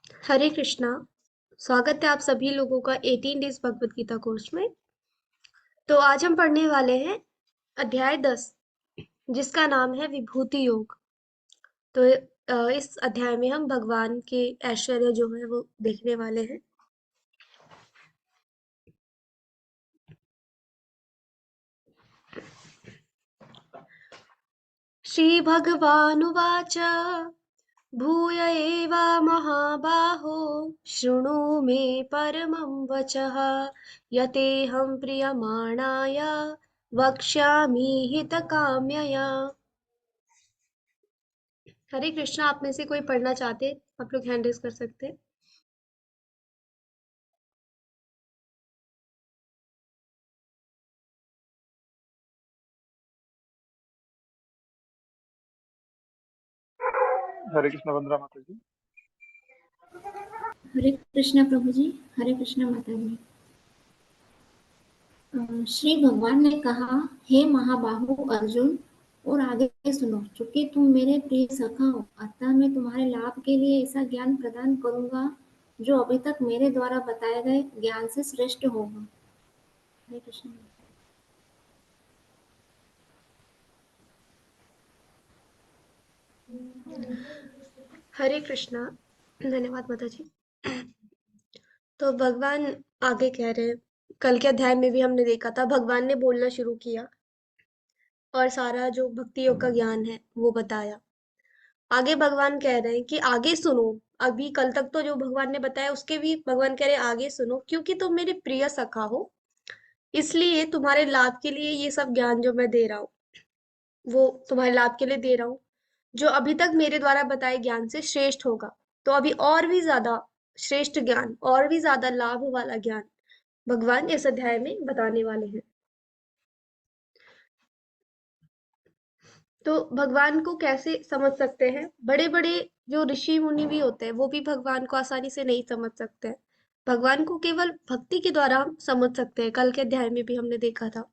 हरे कृष्णा। स्वागत है आप सभी लोगों का 18 डेज भगवत गीता कोर्स में। तो आज हम पढ़ने वाले हैं अध्याय 10, जिसका नाम है विभूति योग। तो इस अध्याय में हम भगवान के ऐश्वर्य जो है वो देखने वाले हैं। श्री भगवानुवाच भूय एव महाबाहो शृणु मे परमं वचः यतेऽहं प्रीयमाणाय वक्ष्यामि हितकाम्यया। हरे कृष्णा, आप में से कोई पढ़ना चाहते आप लोग हैंड रेज कर सकते हैं। हरे कृष्ण वंदना माता जी। हरे कृष्णा प्रभु जी। हरे कृष्णा माता जी। श्री भगवान ने कहा, हे महाबाहु अर्जुन, और आगे सुनो, चूंकि तुम मेरे प्रिय सखा हो, अतः मैं तुम्हारे लाभ के लिए ऐसा ज्ञान प्रदान करूंगा जो अभी तक मेरे द्वारा बताए गए ज्ञान से श्रेष्ठ होगा। हरे कृष्ण। हरे कृष्णा। धन्यवाद माता जी। तो भगवान आगे कह रहे हैं, कल के अध्याय में भी हमने देखा था भगवान ने बोलना शुरू किया और सारा जो भक्ति योग का ज्ञान है वो बताया। आगे भगवान कह रहे हैं कि आगे सुनो। अभी कल तक तो जो भगवान ने बताया उसके भी भगवान कह रहे हैं आगे सुनो, क्योंकि तुम मेरे प्रिय सखा हो, इसलिए तुम्हारे लाभ के लिए ये सब ज्ञान जो मैं दे रहा हूँ वो तुम्हारे लाभ के लिए दे रहा हूँ, जो अभी तक मेरे द्वारा बताए ज्ञान से श्रेष्ठ होगा। तो अभी और भी ज्यादा श्रेष्ठ ज्ञान, और भी ज्यादा लाभ वाला ज्ञान भगवान इस अध्याय में बताने वाले हैं। तो भगवान को कैसे समझ सकते हैं? बड़े बड़े जो ऋषि मुनि भी होते हैं वो भी भगवान को आसानी से नहीं समझ सकते हैं। भगवान को केवल भक्ति के द्वारा हम समझ सकते हैं। कल के अध्याय में भी हमने देखा था,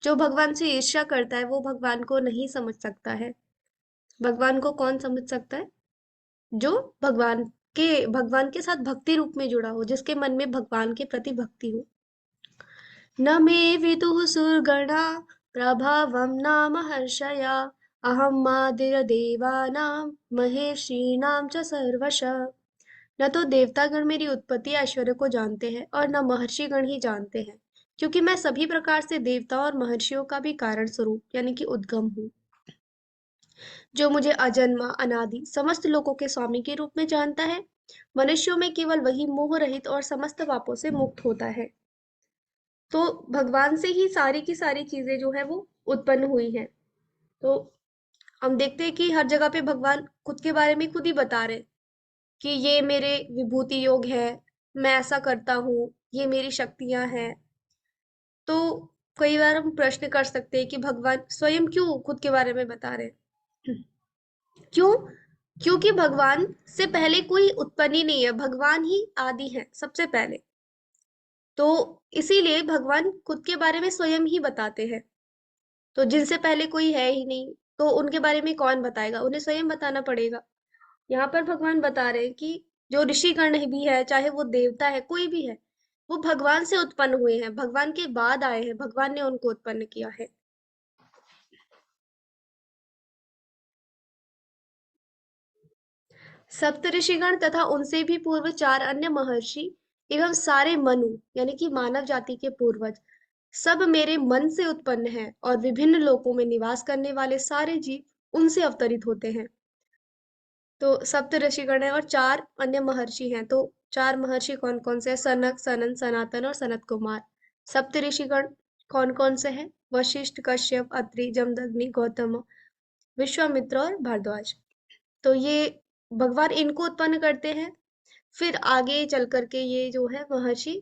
जो भगवान से ईर्ष्या करता है वो भगवान को नहीं समझ सकता है। भगवान को कौन समझ सकता है? जो भगवान के साथ भक्ति रूप में जुड़ा हो, जिसके मन में भगवान के प्रति भक्ति हो। न मे विदुः सुरगणा प्रभावं नाम हर्षया अहं मादिरदेवानां महेर्षीणां च सर्वशः। न तो देवतागण मेरी उत्पत्ति ऐश्वर्य को जानते हैं और न महर्षिगण ही जानते हैं, क्योंकि मैं सभी प्रकार से देवताओं और महर्षियों का भी कारण स्वरूप यानी कि उद्गम हूँ। जो मुझे अजन्मा अनादि समस्त लोकों के स्वामी के रूप में जानता है, मनुष्यों में केवल वही मोह रहित और समस्त पापों से मुक्त होता है। तो भगवान से ही सारी की सारी चीजें जो है वो उत्पन्न हुई हैं। तो हम देखते हैं कि हर जगह पे भगवान खुद के बारे में खुद ही बता रहे हैं कि ये मेरे विभूति योग है, मैं ऐसा करता हूँ, ये मेरी शक्तियां हैं। तो कई बार हम प्रश्न कर सकते हैं कि भगवान स्वयं क्यों खुद के बारे में बता रहे हैं? क्यों? क्योंकि भगवान से पहले कोई उत्पन्न ही नहीं है, भगवान ही आदि है सबसे पहले। तो इसीलिए भगवान खुद के बारे में स्वयं ही बताते हैं। तो जिनसे पहले कोई है ही नहीं, तो उनके बारे में कौन बताएगा? उन्हें स्वयं बताना पड़ेगा। यहाँ पर भगवान बता रहे हैं कि जो ऋषिगण भी है, चाहे वो देवता है, कोई भी है, वो भगवान से उत्पन्न हुए हैं, भगवान के बाद आए हैं, भगवान ने उनको उत्पन्न किया है। सप्तऋषिगण तथा उनसे भी पूर्व चार अन्य महर्षि एवं सारे मनु यानी कि मानव जाति के पूर्वज सब मेरे मन से उत्पन्न हैं, और विभिन्न लोकों में निवास करने वाले सारे जीव उनसे अवतरित होते हैं। तो सप्त ऋषिगण है और चार अन्य महर्षि हैं। तो चार महर्षि कौन कौन से हैं? सनक, सनंद, सनातन और सनत कुमार। सप्त ऋषिगण कौन कौन से हैं? वशिष्ठ, कश्यप, अत्रि, जमदग्नि, गौतम, विश्वामित्र और भारद्वाज। तो ये भगवान इनको उत्पन्न करते हैं। फिर आगे चल करके ये जो है महर्षि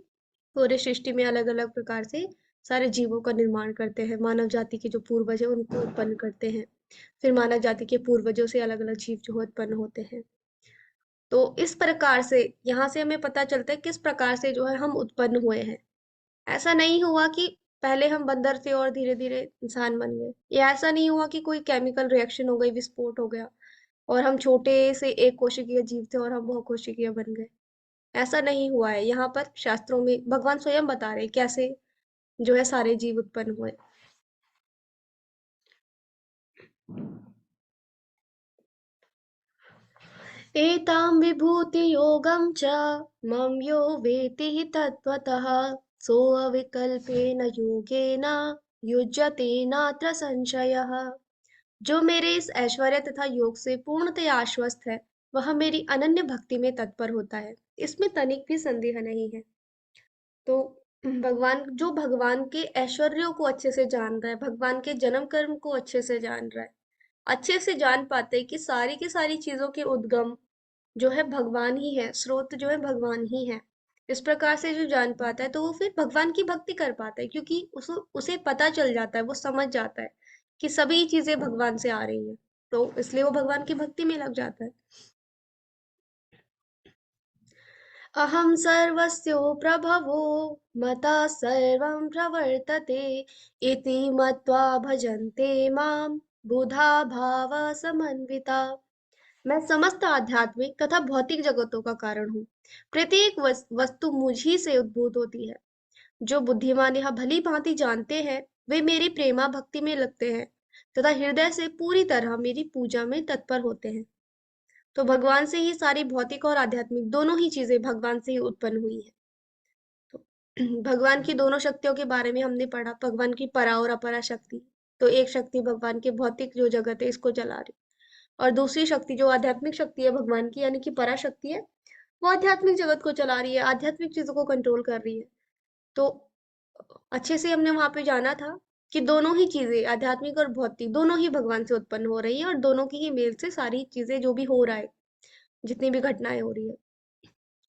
पूरे सृष्टि में अलग अलग प्रकार से सारे जीवों का निर्माण करते हैं। मानव जाति के जो पूर्वज है उनको उत्पन्न करते हैं। फिर मानव जाति के पूर्वजों से अलग अलग जीव जो है उत्पन्न होते हैं। तो इस प्रकार से यहाँ से हमें पता चलता है किस प्रकार से जो है हम उत्पन्न हुए हैं। ऐसा नहीं हुआ कि पहले हम बंदर थे और धीरे धीरे इंसान बन गए। ये ऐसा नहीं हुआ कि कोई केमिकल रिएक्शन हो गई, विस्फोट हो गया। और हम छोटे से एक कोशिकीय जीव थे और हम बहुकोशिकीय बन गए। ऐसा नहीं हुआ है। यहाँ पर शास्त्रों में भगवान स्वयं बता रहे हैं कैसे जो है सारे जीव उत्पन्न हुए। एतां विभूतियोगं च मम यो वेत्ति तत्त्वतः सोऽविकल्पेन योगेन युज्यते नात्र संशयः। जो मेरे इस ऐश्वर्य तथा योग से पूर्णतया आश्वस्त है, वह मेरी अनन्य भक्ति में तत्पर होता है। इसमें तनिक भी संदेह नहीं है। तो भगवान के ऐश्वर्यों को अच्छे से जान रहा है, भगवान के जन्म कर्म को अच्छे से जान रहा है, अच्छे से जान पाते हैं कि सारी की सारी चीजों के उद्गम जो है भगवान ही है, स्रोत जो है भगवान ही है। इस प्रकार से जो जान पाता है तो वो फिर भगवान की भक्ति कर पाता है, क्योंकि उसे पता चल जाता है, वो समझ जाता है कि सभी चीजें भगवान से आ रही हैं। तो इसलिए वो भगवान की भक्ति में लग जाता है। अहं सर्वस्यो प्रभवो मतः सर्वं प्रवर्तते इति मत्वा भजन्ते मां बुधा भाव समन्विता। मैं समस्त आध्यात्मिक तथा भौतिक जगतों का कारण हूँ। प्रत्येक वस्तु मुझ ही से उद्भूत होती है। जो बुद्धिमान यह भली भांति जानते हैं, वे मेरी प्रेमा भक्ति में लगते हैं तथा हृदय से पूरी तरह मेरी पूजा में तत्पर होते हैं। तो भगवान से ही सारी भौतिक और आध्यात्मिक दोनों ही चीजें भगवान से ही उत्पन्न हुई है। तो भगवान की दोनों शक्तियों के बारे में हमने पढ़ा, भगवान की परा और अपरा शक्ति। तो एक शक्ति भगवान के भौतिक जो जगत है इसको चला रही, और दूसरी शक्ति जो आध्यात्मिक शक्ति है भगवान की यानी कि परा शक्ति है, वो आध्यात्मिक जगत को चला रही है, आध्यात्मिक चीजों को कंट्रोल कर रही है। तो अच्छे से हमने वहां पे जाना था कि दोनों ही चीजें आध्यात्मिक और भौतिक दोनों ही भगवान से उत्पन्न हो रही है, और दोनों की ही मेल से सारी चीजें जो भी हो रहा है, जितनी भी घटनाएं हो रही है,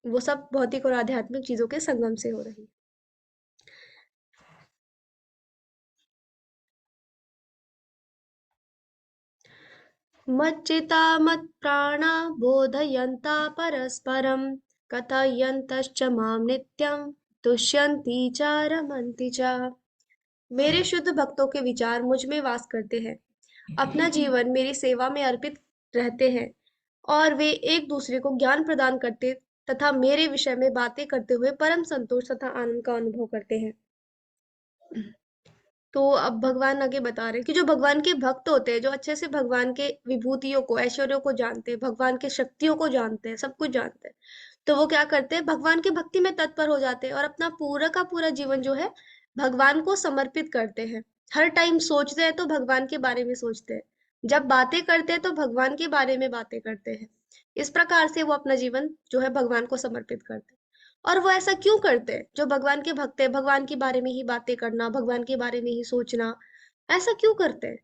वो सब भौतिक और आध्यात्मिक चीजों के संगम से हो रही है। मच्चिता मत्प्राणा बोधयन्ता परस्परं कथयन्तश्च मां नित्यं तुष्यन्ति च रमन्ति च। मेरे शुद्ध भक्तों के विचार मुझ में वास करते हैं, अपना जीवन मेरी सेवा में अर्पित रहते हैं, और वे एक दूसरे को ज्ञान प्रदान करते तथा मेरे विषय में बातें करते हुए परम संतोष तथा आनंद का अनुभव करते हैं। तो अब भगवान आगे बता रहे हैं कि जो भगवान के भक्त होते हैं, जो अच्छे से भगवान के विभूतियों को, ऐश्वर्यों को जानते हैं, भगवान के शक्तियों को जानते हैं, सब कुछ जानते हैं, तो वो क्या करते हैं, भगवान की भक्ति में तत्पर हो जाते हैं और अपना पूरा का पूरा जीवन जो है भगवान को समर्पित करते हैं। हर टाइम सोचते हैं तो भगवान के बारे में सोचते हैं, जब बातें करते हैं तो भगवान के बारे में बातें करते हैं। इस प्रकार से वो अपना जीवन जो है भगवान को समर्पित करते हैं। और वो ऐसा क्यों करते हैं, जो भगवान के भक्त हैं, भगवान के बारे में ही बातें करना, भगवान के बारे में ही सोचना, ऐसा क्यों करते हैं?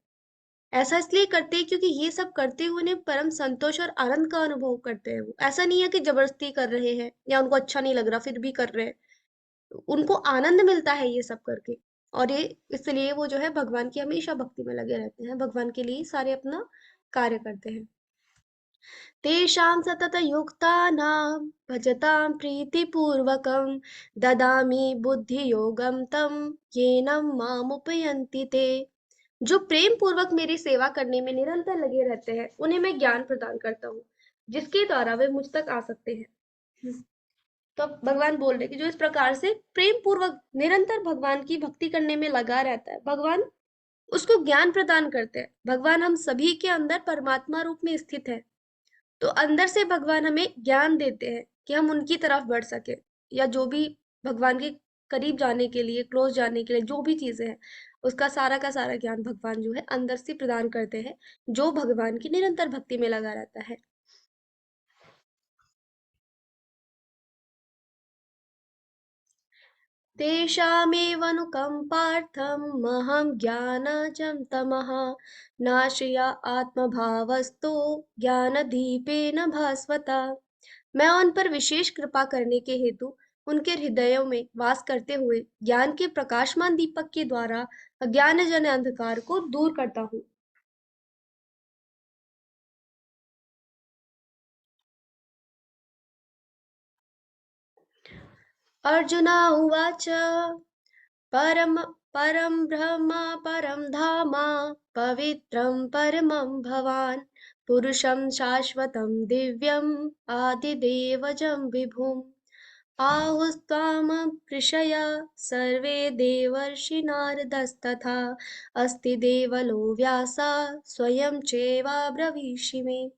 ऐसा इसलिए करते हैं क्योंकि ये सब करते हुए उन्हें परम संतोष और आनंद का अनुभव करते हैं। वो ऐसा नहीं है कि जबरदस्ती कर रहे हैं या उनको अच्छा नहीं लग रहा फिर भी कर रहे हैं, उनको आनंद मिलता है ये सब करके। और ये इसलिए वो जो है भगवान की हमेशा भक्ति में लगे रहते हैं, भगवान के लिए सारे अपना कार्य करते हैं। तेषां सततयुक्तानां भजतां प्रीतिपूर्वकं ददामि बुद्धियोगं तं येन मामुपयन्ति ते। जो प्रेम पूर्वक मेरी सेवा करने में निरंतर लगे रहते हैं, उन्हें मैं ज्ञान प्रदान करता हूँ, जिसके द्वारा वे मुझ तक आ सकते हैं। तो अब भगवान बोल रहे कि जो इस प्रकार से प्रेम पूर्वक निरंतर भगवान की भक्ति करने में लगा रहता है, भगवान उसको ज्ञान प्रदान करते हैं। भगवान हम सभी के अंदर परमात्मा रूप में स्थित है, तो अंदर से भगवान हमें ज्ञान देते हैं कि हम उनकी तरफ बढ़ सके, या जो भी भगवान के करीब जाने के लिए, क्लोज जाने के लिए जो भी चीजें हैं, उसका सारा का सारा ज्ञान भगवान जो है अंदर से प्रदान करते हैं, जो भगवान की निरंतर भक्ति में लगा रहता है। तेषामेवनुकम्पार्थं महं ज्ञानजं तमः नाशया आत्मभावस्तु ज्ञानदीपेन भास्वता। मैं उन पर विशेष कृपा करने के हेतु उनके हृदयों में वास करते हुए ज्ञान के प्रकाशमान दीपक के द्वारा अज्ञानजन्य अंधकार को दूर करता हूँ। अर्जुन उवाच परम परं ब्रह्म परं धाम पवित्रं परमं भवान् पुरुषं शाश्वतं दिव्यम् आदिदेवजं विभुम् आहुस्त्वामप्रिषया सर्वे देवर्षि नारदस्तथा अस्ति देवलो व्यासा स्वयं चैवाब्रवीषि मे।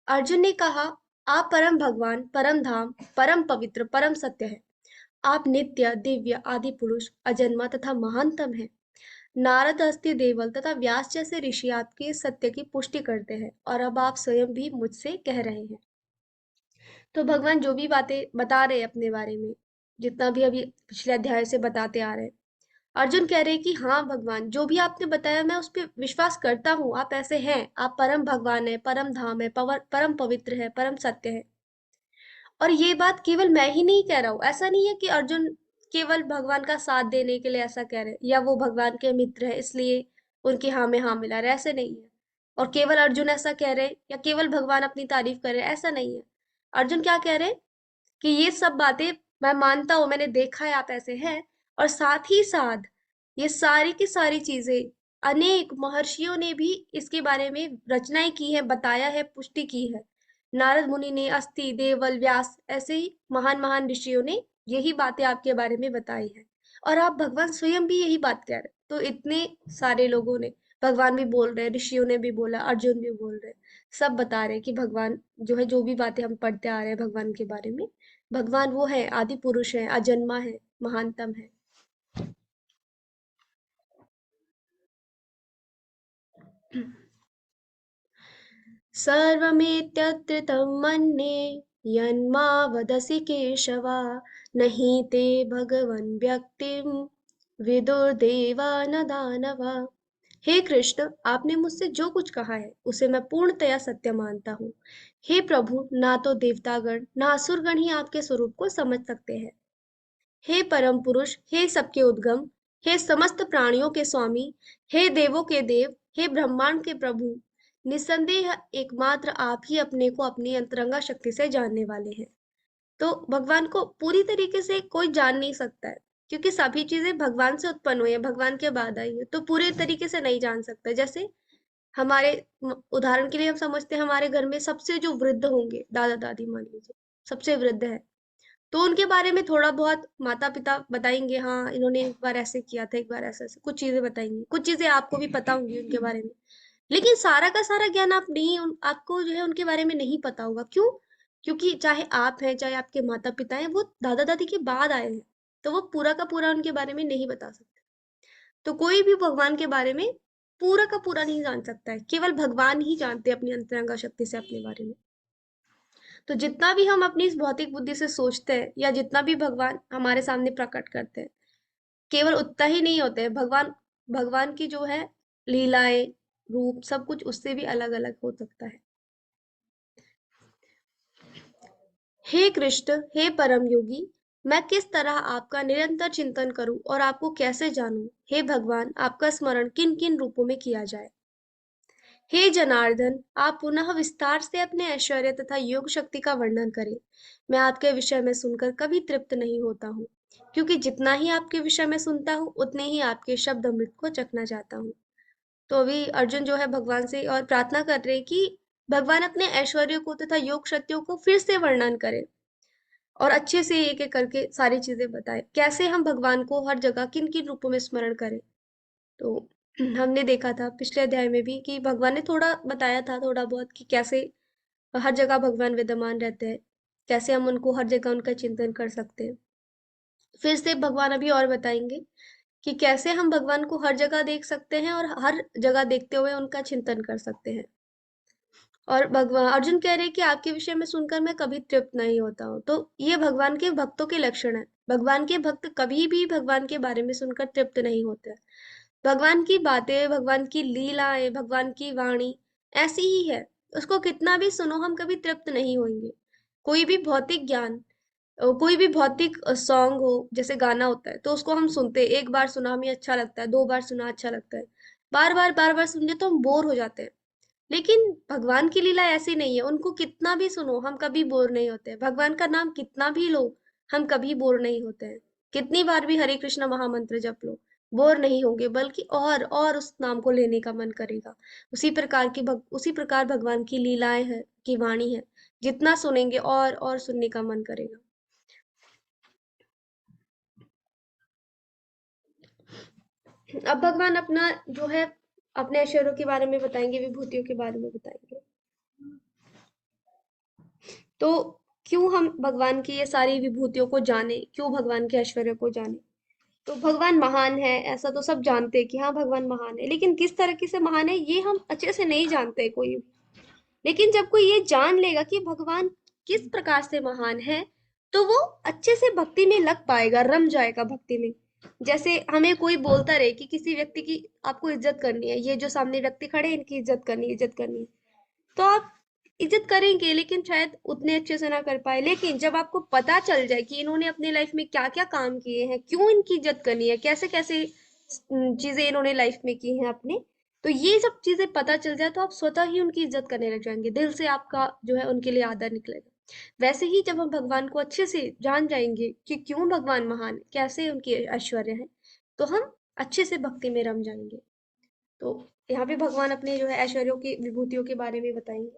अर्जुन ने कहा, आप परम भगवान, परम धाम, परम पवित्र, परम सत्य है। आप नित्य, दिव्य, आदि पुरुष, अजन्मा तथा महानतम है। नारद, अस्ति देवल तथा व्यास जैसे ऋषि आपके सत्य की पुष्टि करते हैं और अब आप स्वयं भी मुझसे कह रहे हैं। तो भगवान जो भी बातें बता रहे हैं अपने बारे में, जितना भी अभी पिछले अध्याय से बताते आ रहे हैं, अर्जुन कह रहे हैं कि हाँ भगवान, जो भी आपने बताया मैं उस पर विश्वास करता हूँ, आप ऐसे हैं, आप परम भगवान है, परम धाम है, परम पवित्र है, परम सत्य है। और ये बात केवल मैं ही नहीं कह रहा हूँ, ऐसा नहीं है कि अर्जुन केवल भगवान का साथ देने के लिए ऐसा कह रहे हैं, या वो भगवान के मित्र है इसलिए उनकी हाँ में हाँ मिला रहे, ऐसे नहीं है। और केवल अर्जुन ऐसा कह रहे हैं या केवल भगवान अपनी तारीफ कर रहे हैं, ऐसा नहीं है। अर्जुन क्या कह रहे हैं कि ये सब बातें मैं मानता हूँ, मैंने देखा है आप ऐसे हैं, और साथ ही साथ ये सारी की सारी चीजें अनेक महर्षियों ने भी इसके बारे में रचनाएं की है, बताया है, पुष्टि की है। नारद मुनि ने, अस्ति, देवल, व्यास, ऐसे ही महान महान ऋषियों ने यही बातें आपके बारे में बताई है। और आप भगवान स्वयं भी यही बात कह रहे हैं। तो इतने सारे लोगों ने, भगवान भी बोल रहे हैं, ऋषियों ने भी बोला, अर्जुन भी बोल रहे हैं, सब बता रहे हैं कि भगवान जो है, जो भी बातें हम पढ़ते आ रहे हैं भगवान के बारे में, भगवान वो है, आदि पुरुष है, अजन्मा है, महानतम है। सर्वमेत्यत्रितं मन्ये यन्मा वदसि केशव, नहि ते भगवन् व्यक्तिं विदुर्देवा न दानवा। हे कृष्ण, आपने मुझसे जो कुछ कहा है उसे मैं पूर्णतया सत्य मानता हूँ। हे प्रभु, ना तो देवतागण ना असुरगण ही आपके स्वरूप को समझ सकते हैं। हे परम पुरुष, हे सबके उद्गम, हे समस्त प्राणियों के स्वामी, हे देवों के देव, हे ब्रह्मांड के प्रभु, निस्संदेह एकमात्र आप ही अपने को अपनी अंतरंगा शक्ति से जानने वाले हैं। तो भगवान को पूरी तरीके से कोई जान नहीं सकता है, क्योंकि सभी चीजें भगवान से उत्पन्न हुई है, भगवान के बाद आई है, तो पूरे तरीके से नहीं जान सकता। जैसे हमारे उदाहरण के लिए हम समझते हैं, हमारे घर में सबसे जो वृद्ध होंगे, दादा दादी मान लीजिए, सबसे वृद्ध है, तो उनके बारे में थोड़ा बहुत माता पिता बताएंगे, हाँ इन्होंने एक बार ऐसे किया था, एक बार ऐसे ऐसे कुछ चीजें बताएंगे, कुछ चीजें आपको भी पता होंगी उनके बारे में। लेकिन सारा का सारा ज्ञान आप नहीं, आपको जो है उनके बारे में नहीं पता होगा। क्यों? क्योंकि चाहे आप हैं, चाहे आपके माता पिता हैं, वो दादा दादी के बाद आए हैं, तो वो पूरा का पूरा उनके बारे में नहीं बता सकते। तो कोई भी भगवान के बारे में पूरा का पूरा नहीं जान सकता है, केवल भगवान ही जानते हैं अपनी अंतरंगा शक्ति से अपने बारे में। तो जितना भी हम अपनी इस भौतिक बुद्धि से सोचते हैं, या जितना भी भगवान हमारे सामने प्रकट करते हैं, केवल उतना ही नहीं होते हैं। भगवान भगवान की जो है लीलाएं, रूप, सब कुछ उससे भी अलग अलग हो सकता है। हे कृष्ण, हे परम योगी, मैं किस तरह आपका निरंतर चिंतन करूं और आपको कैसे जानूं? हे भगवान, आपका स्मरण किन किन रूपों में किया जाए? हे जनार्दन, आप पुनः विस्तार से अपने ऐश्वर्य तथा योग शक्ति का वर्णन करें। मैं आपके विषय में सुनकर कभी तृप्त नहीं होता हूँ, क्योंकि जितना ही आपके विषय में सुनता हूँ, उतने ही आपके शब्द अमृत को चखना चाहता हूँ। तो अभी अर्जुन जो है भगवान से और प्रार्थना कर रहे हैं कि भगवान अपने ऐश्वर्य को तथा योग शक्तियों को फिर से वर्णन करें, और अच्छे से एक एक करके सारी चीजें बताए, कैसे हम भगवान को हर जगह किन किन रूपों में स्मरण करें। तो हमने देखा था पिछले अध्याय में भी कि भगवान ने थोड़ा बताया था, थोड़ा बहुत, कि कैसे हर जगह भगवान विद्यमान रहते हैं, कैसे हम उनको हर जगह उनका चिंतन कर सकते हैं। फिर से भगवान अभी और बताएंगे कि कैसे हम भगवान को हर जगह देख सकते हैं और हर जगह देखते हुए उनका चिंतन कर सकते हैं। और भगवान अर्जुन कह रहे हैं कि आपके विषय में सुनकर मैं कभी तृप्त नहीं होता हूँ। तो ये भगवान के भक्तों के लक्षण है। भगवान के भक्त कभी भी भगवान के बारे में सुनकर तृप्त नहीं होते। भगवान की बातें, भगवान की लीलाएं, भगवान की वाणी ऐसी ही है, उसको कितना भी सुनो हम कभी तृप्त नहीं होंगे। कोई भी भौतिक ज्ञान, कोई भी भौतिक सॉन्ग हो, जैसे गाना होता है, तो उसको हम सुनते हैं, एक बार सुना हमें अच्छा लगता है, दो बार सुना अच्छा लगता है, बार बार सुनते तो हम बोर हो जाते हैं। लेकिन भगवान की लीला ऐसी नहीं है, उनको कितना भी सुनो हम कभी बोर नहीं होते हैं, भगवान का नाम कितना भी लो हम कभी बोर नहीं होते हैं, कितनी बार भी हरे कृष्ण महामंत्र जप लो, बोर नहीं होंगे, बल्कि और उस नाम को लेने का मन करेगा। उसी प्रकार भगवान की लीलाएं हैं, की वाणी है, जितना सुनेंगे और सुनने का मन करेगा। अब भगवान अपना जो है अपने ऐश्वर्यों के बारे में बताएंगे, विभूतियों के बारे में बताएंगे। तो क्यों हम भगवान की ये सारी विभूतियों को जाने, क्यों भगवान के ऐश्वर्य को जाने? तो भगवान महान है, ऐसा तो सब जानते हैं कि हाँ भगवान महान है, लेकिन किस तरीके से महान है ये हम अच्छे से नहीं जानते कोई। लेकिन जब कोई ये जान लेगा कि भगवान किस प्रकार से महान है, तो वो अच्छे से भक्ति में लग पाएगा, रम जाएगा भक्ति में। जैसे हमें कोई बोलता रहे कि किसी व्यक्ति की आपको इज्जत करनी है, ये जो सामने व्यक्ति खड़े हैं इनकी इज्जत करनी है, इज्जत करनी है, तो आप इज्जत करेंगे, लेकिन शायद उतने अच्छे से ना कर पाए। लेकिन जब आपको पता चल जाए कि इन्होंने अपने लाइफ में क्या क्या काम किए हैं, क्यों इनकी इज्जत करनी है, कैसे कैसे चीजें इन्होंने लाइफ में की हैं अपने, तो ये सब चीजें पता चल जाए तो आप स्वतः ही उनकी इज्जत करने लग जाएंगे, दिल से आपका जो है उनके लिए आदर निकलेगा। वैसे ही जब हम भगवान को अच्छे से जान जाएंगे कि क्यों भगवान महान है, कैसे उनकी ऐश्वर्य है, तो हम अच्छे से भक्ति में रम जाएंगे। तो यहाँ पे भगवान अपने जो है ऐश्वर्यों की विभूतियों के बारे में बताएंगे।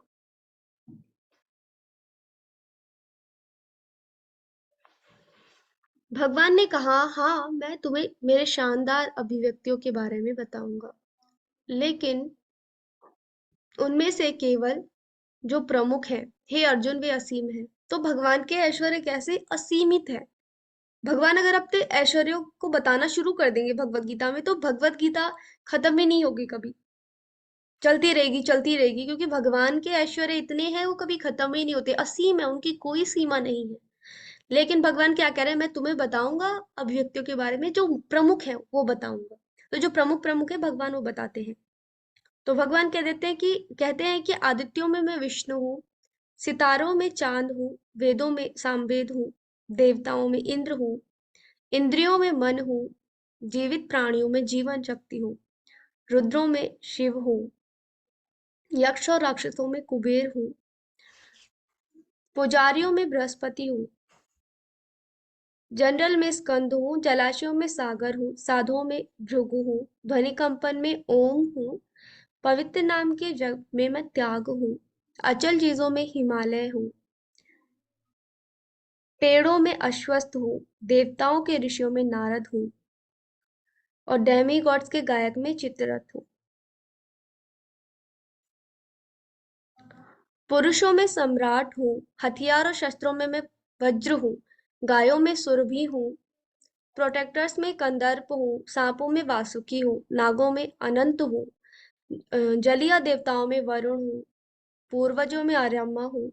भगवान ने कहा, हाँ मैं तुम्हें मेरे शानदार अभिव्यक्तियों के बारे में बताऊंगा, लेकिन उनमें से केवल जो प्रमुख है, हे अर्जुन, वे असीम है। तो भगवान के ऐश्वर्य कैसे असीमित है? भगवान अगर अपने ऐश्वर्यों को बताना शुरू कर देंगे भगवत गीता में, तो भगवत गीता खत्म ही नहीं होगी कभी, चलती रहेगी, क्योंकि भगवान के ऐश्वर्य इतने हैं वो कभी खत्म ही नहीं होते, असीम है, उनकी कोई सीमा नहीं है। लेकिन भगवान क्या कह रहे हैं, मैं तुम्हें बताऊंगा अभिव्यक्तियों के बारे में, जो प्रमुख है वो बताऊंगा। तो जो प्रमुख प्रमुख है भगवान वो बताते हैं। तो भगवान कहते हैं कि आदित्यों में मैं विष्णु हूँ, सितारों में चांद हूँ, वेदों में सामवेद हूँ, देवताओं में इंद्र हूँ, इंद्रियों में मन हूँ, जीवित प्राणियों में जीवन शक्ति हूँ, रुद्रों में शिव हूँ, यक्ष और राक्षसों में कुबेर हूँ, पुजारियों में बृहस्पति हूँ, जनरल में स्कंद हूँ, जलाशयों में सागर हूँ, साधुओं में भृगु हूँ, ध्वनि कंपन में ओम हूँ, पवित्र नाम के जग में मैं त्याग हूँ, अचल चीजों में हिमालय हूँ, पेड़ों में अश्वत्थ हूँ, देवताओं के ऋषियों में नारद हूँ, और डेमी गॉड्स के गायक में चित्ररथ हूँ। पुरुषों में सम्राट हूँ, हथियार और शस्त्रों में मैं वज्र हूँ, गायों में सुरभि हूँ, प्रोटेक्टर्स में कंदर्प हूँ, सांपों में वासुकी हूँ, नागों में अनंत हूँ, जलीय देवताओं में वरुण हूँ, पूर्वजों में आर्यमा हूँ,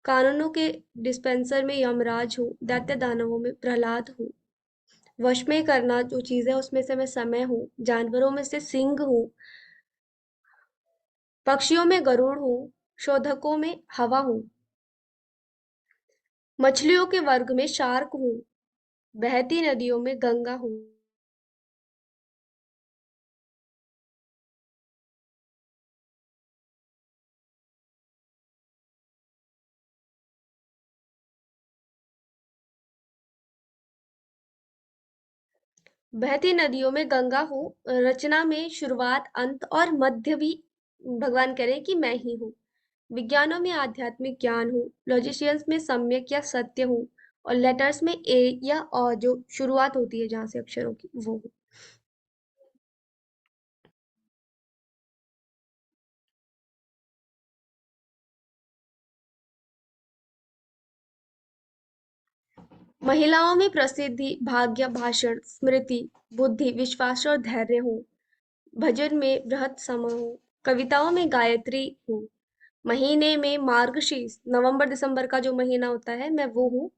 कानूनों के डिस्पेंसर में यमराज हूँ, दैत्य दानवों में प्रहलाद हूँ, वश में करना जो चीज है उसमें से मैं समय हूँ, जानवरों में से सिंह हूँ, पक्षियों में गरुड़ हूँ, शोधकों में हवा हूँ, मछलियों के वर्ग में शार्क हूँ, बहती नदियों में गंगा हूँ। बहती नदियों में गंगा हूँ, रचना में शुरुआत अंत और मध्य भी भगवान कह रहे हैं कि मैं ही हूँ। विज्ञानों में आध्यात्मिक ज्ञान हूँ, लॉजिशियंस में सम्यक या सत्य हूँ, और लेटर्स में ए या और जो शुरुआत होती है जहाँ से अक्षरों की वो हूँ। महिलाओं में प्रसिद्धि, भाग्य, भाषण, स्मृति, बुद्धि, विश्वास और धैर्य हूँ। भजन में बृहत सम हूँ, कविताओं में गायत्री हूँ, महीने में मार्गशीर्ष नवंबर दिसंबर का जो महीना होता है मैं वो हूँ।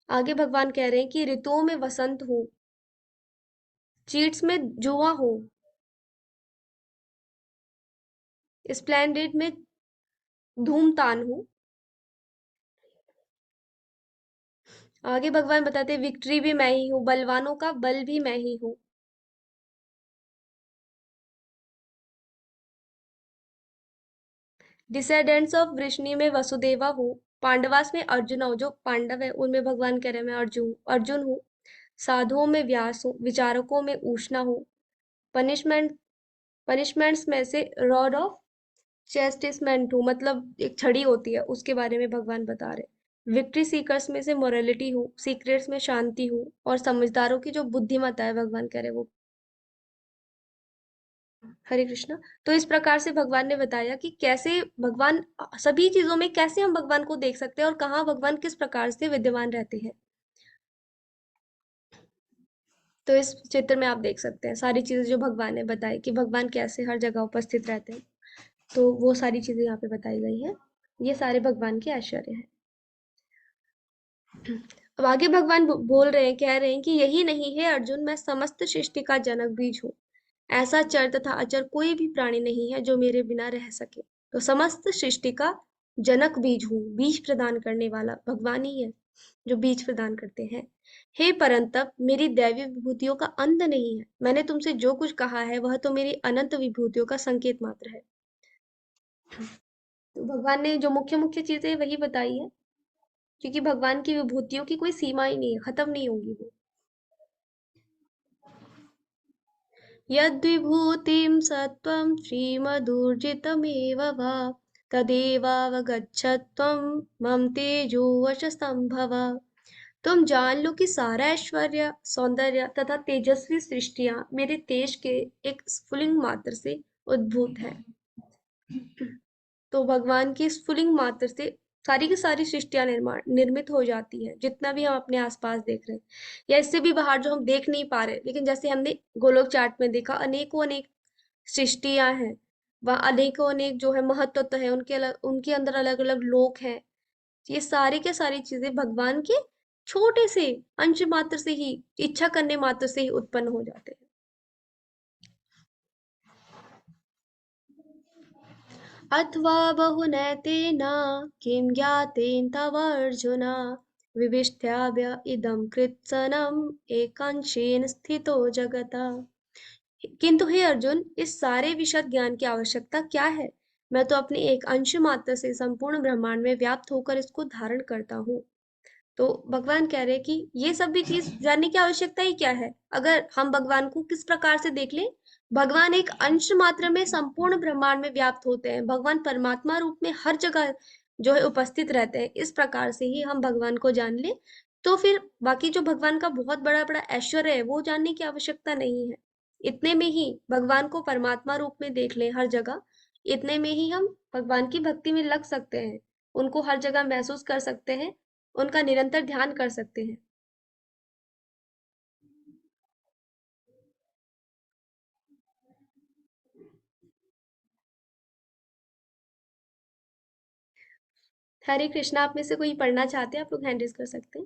आगे भगवान कह रहे हैं कि ऋतुओं में वसंत हूँ, चीट्स में जुआ हूँ, स्प्लेंडेड में धूमतान हूँ। आगे भगवान बताते हैं विक्ट्री भी मैं ही हूँ, बलवानों का बल भी मैं ही हूँ। डिसेंडेंट्स ऑफ वृष्णि में वसुदेवा हूँ, पांडवास में अर्जुन हूँ, जो पांडव है उनमें भगवान कह रहे हैं मैं अर्जुन अर्जुन हूँ। साधुओं में व्यास हो, विचारकों में ऊष्मा हो, पनिशमेंट पनिशमेंट्स में से रॉड ऑफ चेस्टिसमेंट हो, मतलब एक छड़ी होती है, उसके बारे में भगवान बता रहे। विक्ट्री सीकर्स में से मोरालिटी हो, सीक्रेट्स में शांति हो, और समझदारों की जो बुद्धिमत्ता है, भगवान कह रहे वो। हरे कृष्णा। तो इस प्रकार से भगवान ने बताया कि कैसे भगवान सभी चीजों में, कैसे हम भगवान को देख सकते हैं और कहाँ भगवान किस प्रकार से विद्यमान रहते हैं। तो इस चित्र में आप देख सकते हैं सारी चीजें जो भगवान ने बताई कि भगवान कैसे हर जगह उपस्थित रहते हैं। तो वो सारी चीजें यहाँ पे बताई गई हैं। ये सारे भगवान के ऐश्वर्य हैं। अब आगे भगवान बोल रहे हैं, कह रहे हैं कि यही नहीं है अर्जुन, मैं समस्त सृष्टि का जनक बीज हूँ। ऐसा चर तथा अचर कोई भी प्राणी नहीं है जो मेरे बिना रह सके। तो समस्त सृष्टि का जनक बीज हूँ, बीज प्रदान करने वाला भगवान ही है जो बीज प्रदान करते हैं। हे परंतप, मेरी दैवी विभूतियों का अंत नहीं है। मैंने तुमसे जो कुछ कहा है वह तो मेरी अनंत विभूतियों का संकेत मात्र है। तो भगवान ने जो मुख्य मुख्य चीजें वही बताई है, क्योंकि भगवान की विभूतियों की कोई सीमा ही नहीं है, खत्म नहीं होगी वो। यद्विभूतिं सत्त्वं श्रीमदूर्जितमेव वा तदेवावगच्छत्वं मम तेजो वशस्तंभव। तुम जान लो कि सारा ऐश्वर्य, सौंदर्य तथा तेजस्वी सृष्टियां मेरे तेज के एक स्फुलिंग मात्र से उद्भूत है। तो भगवान की स्फुलिंग मात्र से सारी की सारी सृष्टियां निर्मित हो जाती है, जितना भी हम अपने आसपास देख रहे हैं या इससे भी बाहर जो हम देख नहीं पा रहे, लेकिन जैसे हमने गोलोक चार्ट में देखा, अनेकों अनेक सृष्टियां हैं, वह अनेकों अनेक जो है महत्व है, उनके अलग, उनके अंदर अलग अलग लोक हैं। ये सारी के सारी चीजें भगवान के छोटे से अंश मात्र से ही, इच्छा करने मात्र से ही उत्पन्न हो जाते हैं। अथवा बहुनैतेन किं ज्ञातेन तव अर्जुन विविष्ट्याभ्य इदं कृत्स्नम् एकांशेन स्थितो जगत। किंतु हे अर्जुन, इस सारे विशद ज्ञान की आवश्यकता क्या है? मैं तो अपने एक अंश मात्र से संपूर्ण ब्रह्मांड में व्याप्त होकर इसको धारण करता हूँ। तो भगवान कह रहे हैं कि ये सब भी चीज जानने की आवश्यकता ही क्या है, अगर हम भगवान को किस प्रकार से देख लें। भगवान एक अंश मात्र में संपूर्ण ब्रह्मांड में व्याप्त होते हैं, भगवान परमात्मा रूप में हर जगह जो है उपस्थित रहते हैं। इस प्रकार से ही हम भगवान को जान ले, तो फिर बाकी जो भगवान का बहुत बड़ा बड़ा ऐश्वर्य है वो जानने की आवश्यकता नहीं है। इतने में ही भगवान को परमात्मा रूप में देख लें हर जगह, इतने में ही हम भगवान की भक्ति में लग सकते हैं, उनको हर जगह महसूस कर सकते हैं, उनका निरंतर ध्यान कर सकते हैं। हरे कृष्णा। आप में से कोई पढ़ना चाहते हैं, आप लोग हैंड रेज कर सकते हैं।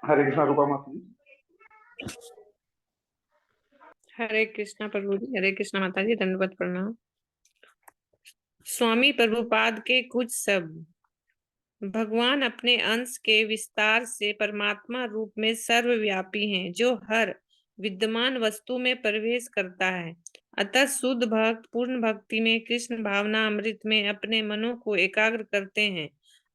हरे कृष्णा रूपा माता जी। हरे कृष्णा प्रभु जी, हरे कृष्णा माता जी, दंडवत प्रणाम। स्वामी प्रभुपाद के कुछ शब्द। भगवान अपने अंश के विस्तार से परमात्मा रूप में सर्वव्यापी हैं, जो हर विद्यमान वस्तु में प्रवेश करता है। अतः शुद्ध भक्त पूर्ण भक्ति में कृष्ण भावना अमृत में अपने मनो को एकाग्र करते हैं,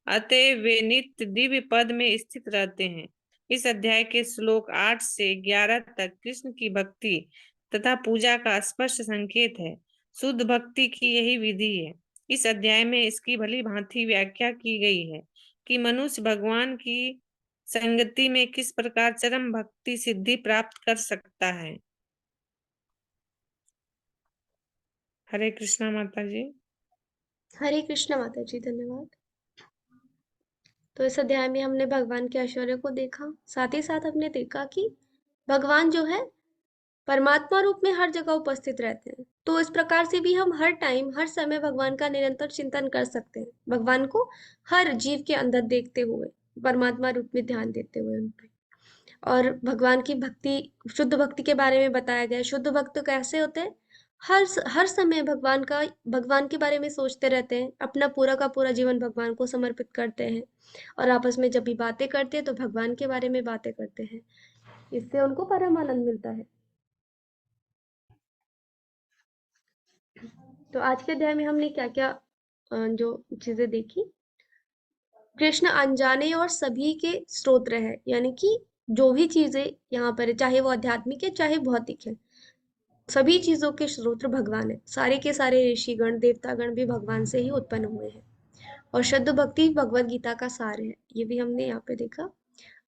अतः वे नित्य दिव्य पद में स्थित रहते हैं। इस अध्याय के श्लोक 8 से 11 तक कृष्ण की भक्ति तथा पूजा का स्पष्ट संकेत है। शुद्ध भक्ति की यही विधि है। इस अध्याय में इसकी भली भांति व्याख्या की गई है कि मनुष्य भगवान की संगति में किस प्रकार चरम भक्ति सिद्धि प्राप्त कर सकता है। हरे कृष्णा माता जी। हरे कृष्णा माता जी, धन्यवाद। तो इस अध्याय में हमने भगवान के ऐश्वर्य को देखा, साथ ही साथ हमने देखा कि भगवान जो है परमात्मा रूप में हर जगह उपस्थित रहते हैं। तो इस प्रकार से भी हम हर टाइम हर समय भगवान का निरंतर चिंतन कर सकते हैं, भगवान को हर जीव के अंदर देखते हुए, परमात्मा रूप में ध्यान देते हुए उन पे। और भगवान की भक्ति, शुद्ध भक्ति के बारे में बताया गया है। शुद्ध भक्त कैसे होते हैं? हर समय भगवान के बारे में सोचते रहते हैं, अपना पूरा का पूरा जीवन भगवान को समर्पित करते हैं, और आपस में जब भी बातें करते हैं तो भगवान के बारे में बातें करते हैं। इससे उनको परम आनंद मिलता है। तो आज के अध्याय में हमने क्या-क्या जो चीजें देखी। कृष्ण अनजाने और सभी के स्तोत्र है, यानी कि जो भी चीजें यहाँ पर है, चाहे वो आध्यात्मिक है चाहे भौतिक है, सभी चीजों के स्रोत भगवान है। सारे के सारे ऋषिगण देवतागण भी भगवान से ही उत्पन्न हुए हैं। और शुद्ध भक्ति भगवत गीता का सार है, ये भी हमने यहाँ पे देखा।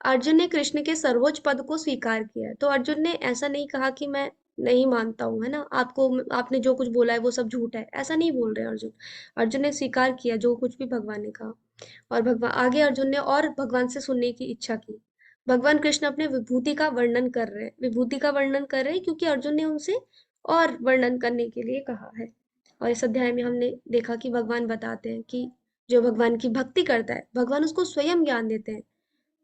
अर्जुन ने कृष्ण के सर्वोच्च पद को स्वीकार किया है। तो अर्जुन ने ऐसा नहीं कहा कि मैं नहीं मानता हूँ, है ना, आपको, आपने जो कुछ बोला है वो सब झूठ है, ऐसा नहीं बोल रहे अर्जुन। अर्जुन ने स्वीकार किया जो कुछ भी भगवान ने कहा। और भगवान आगे अर्जुन ने और भगवान से सुनने की इच्छा की। भगवान कृष्ण अपने विभूति का वर्णन कर रहे हैं, विभूति का वर्णन कर रहे हैं क्योंकि अर्जुन ने उनसे और वर्णन करने के लिए कहा है। और इस अध्याय में हमने देखा कि भगवान बताते हैं कि जो भगवान की भक्ति करता है भगवान उसको स्वयं ज्ञान देते हैं।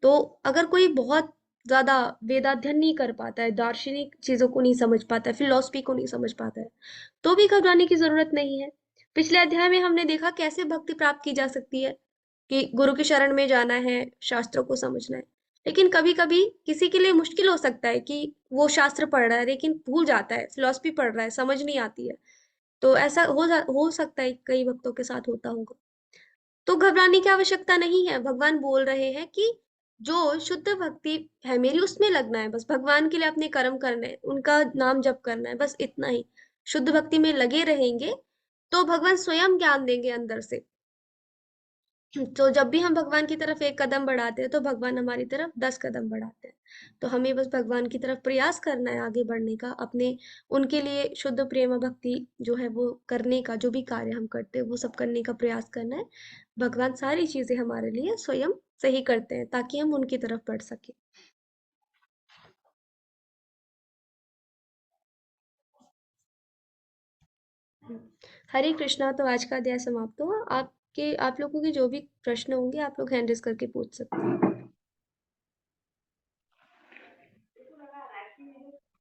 तो अगर कोई बहुत ज्यादा वेदाध्ययन नहीं कर पाता है, दार्शनिक चीजों को नहीं समझ पाता है, फिलॉसफी को नहीं समझ पाता है, तो भी घबराने की जरूरत नहीं है। पिछले अध्याय में हमने देखा कैसे भक्ति प्राप्त की जा सकती है, कि गुरु की शरण में जाना है, शास्त्रों को समझना है। लेकिन कभी कभी किसी के लिए मुश्किल हो सकता है कि वो शास्त्र पढ़ रहा है लेकिन भूल जाता है, फिलॉसफी पढ़ रहा है समझ नहीं आती है। तो ऐसा हो सकता है, कई भक्तों के साथ होता होगा। तो घबराने की आवश्यकता नहीं है। भगवान बोल रहे हैं कि जो शुद्ध भक्ति है मेरी उसमें लगना है, बस भगवान के लिए अपने कर्म करने हैं, उनका नाम जप करना है, बस इतना ही। शुद्ध भक्ति में लगे रहेंगे तो भगवान स्वयं ज्ञान देंगे अंदर से। तो जब भी हम भगवान की तरफ एक कदम बढ़ाते हैं तो भगवान हमारी तरफ 10 कदम बढ़ाते हैं। तो हमें बस भगवान की तरफ प्रयास करना है आगे बढ़ने का, अपने उनके लिए शुद्ध प्रेम भक्ति जो है वो करने का, जो भी कार्य हम करते हैं वो सब करने का प्रयास करना है। भगवान सारी चीजें हमारे लिए स्वयं सही करते हैं ताकि हम उनकी तरफ बढ़ सके। हरे कृष्णा। तो आज का अध्याय समाप्त हुआ। आप लोगों के जो भी प्रश्न होंगे आप लोग हैंड रेज करके पूछ सकते हैं।